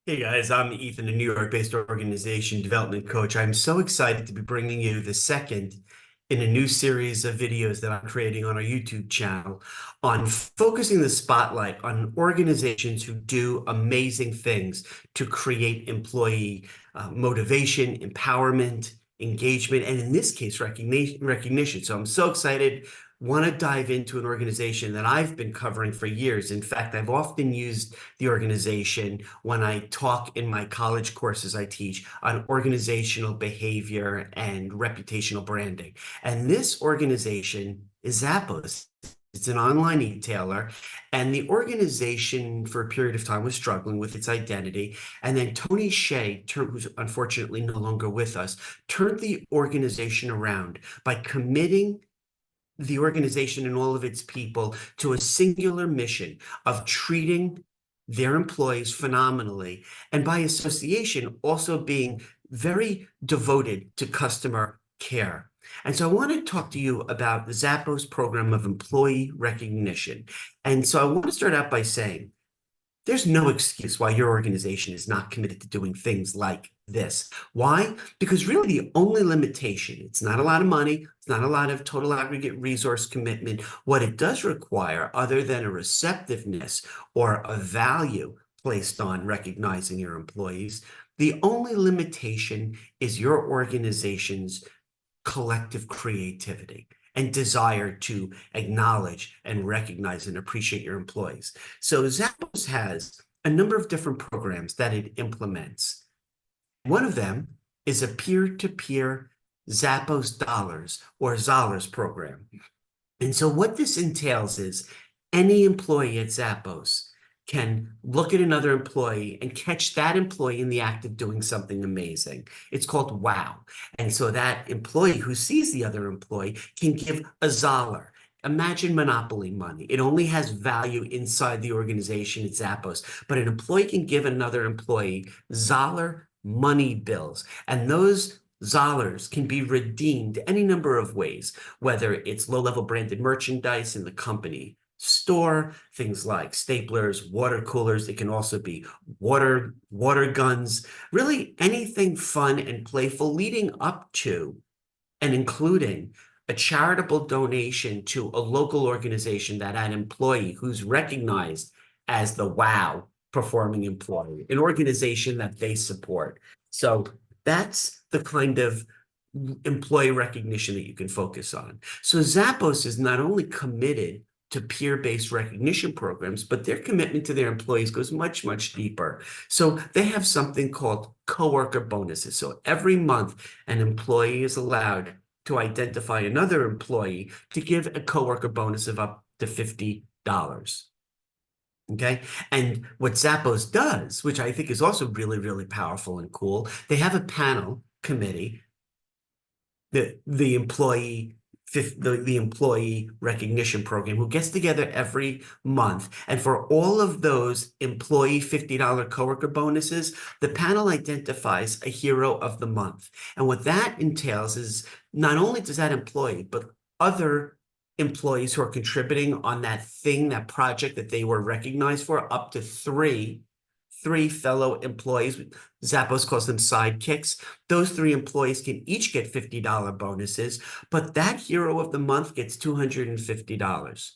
Hey guys, I'm Ethan, a New York-based organization development coach. I'm so excited to be bringing you the second in a new series of videos that I'm creating on our YouTube channel on focusing the spotlight on organizations who do amazing things to create employee motivation, empowerment, engagement, and in this case, recognition. So I'm so excited. Want to dive into an organization that I've been covering for years. In fact, I've often used the organization when I talk in my college courses I teach on organizational behavior and reputational branding. And this organization is Zappos. It's an online e-tailer, and the organization for a period of time was struggling with its identity. And then Tony Hsieh, who's unfortunately no longer with us, turned the organization around by committing the organization and all of its people to a singular mission of treating their employees phenomenally, and by association, also being very devoted to customer care. And so I want to talk to you about the Zappos program of employee recognition. And so I want to start out by saying there's no excuse why your organization is not committed to doing things like this. Why? Because really the only limitation, it's not a lot of money, it's not a lot of total aggregate resource commitment. What it does require, other than a receptiveness or a value placed on recognizing your employees, the only limitation is your organization's collective creativity and desire to acknowledge and recognize and appreciate your employees. So Zappos has a number of different programs that it implements. One of them is a peer-to-peer Zappos Dollars or Zollars program. And so what this entails is any employee at Zappos can look at another employee and catch that employee in the act of doing something amazing. It's called wow. And so that employee who sees the other employee can give a Zollar. Imagine Monopoly money. It only has value inside the organization at Zappos, but an employee can give another employee Zollar money bills. And those Zollars can be redeemed any number of ways, whether it's low-level branded merchandise in the company store, things like staplers, water coolers. It can also be water guns, really anything fun and playful leading up to and including a charitable donation to a local organization that had an employee who's recognized as the WOW performing employee, an organization that they support. So that's the kind of employee recognition that you can focus on. So Zappos is not only committed to peer-based recognition programs, but their commitment to their employees goes much, much deeper. So they have something called coworker bonuses. So every month, an employee is allowed to identify another employee to give a coworker bonus of up to $50. Okay. And what Zappos does, which I think is also really, really powerful and cool, they have a panel committee, the employee the employee recognition program, who gets together every month. And for all of those employee $50 coworker bonuses, the panel identifies a hero of the month. And what that entails is not only does that employee, but other employees who are contributing on that thing, that project that they were recognized for, up to three fellow employees. Zappos calls them sidekicks. Those three employees can each get $50 bonuses, but that hero of the month gets $250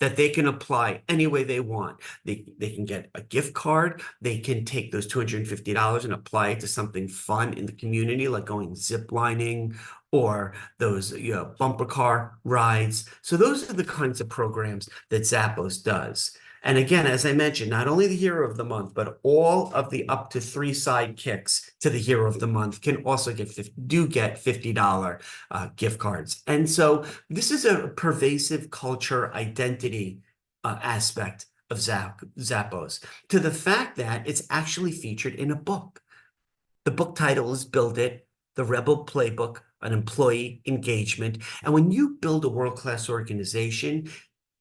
that they can apply any way they want. They can get a gift card. They can take those $250 and apply it to something fun in the community, like going zip lining or those bumper car rides. So those are the kinds of programs that Zappos does. And again, as I mentioned, not only the hero of the month, but all of the up to three sidekicks to the hero of the month can also get $50 gift cards. And so this is a pervasive culture identity aspect of Zappos, to the fact that it's actually featured in a book. The book title is Build It, The Rebel Playbook on Employee Engagement. And when you build a world-class organization,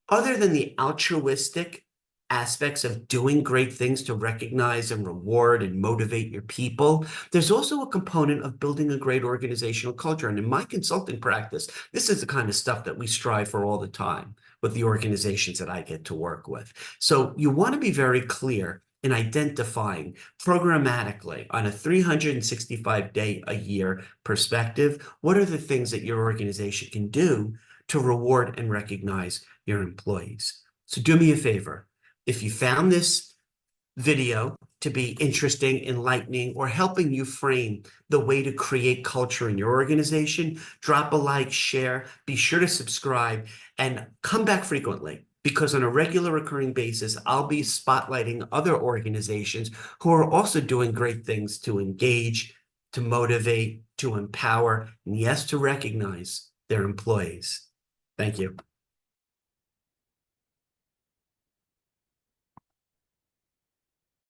other than the altruistic aspects of doing great things to recognize and reward and motivate your people, there's also a component of building a great organizational culture. And in my consulting practice, this is the kind of stuff that we strive for all the time with the organizations that I get to work with. So you want to be very clear in identifying programmatically on a 365-day-a-year perspective, what are the things that your organization can do to reward and recognize your employees. So do me a favor. If you found this video to be interesting, enlightening, or helping you frame the way to create culture in your organization, drop a like, share, be sure to subscribe, and come back frequently, because on a regular recurring basis, I'll be spotlighting other organizations who are also doing great things to engage, to motivate, to empower, and yes, to recognize their employees. Thank you.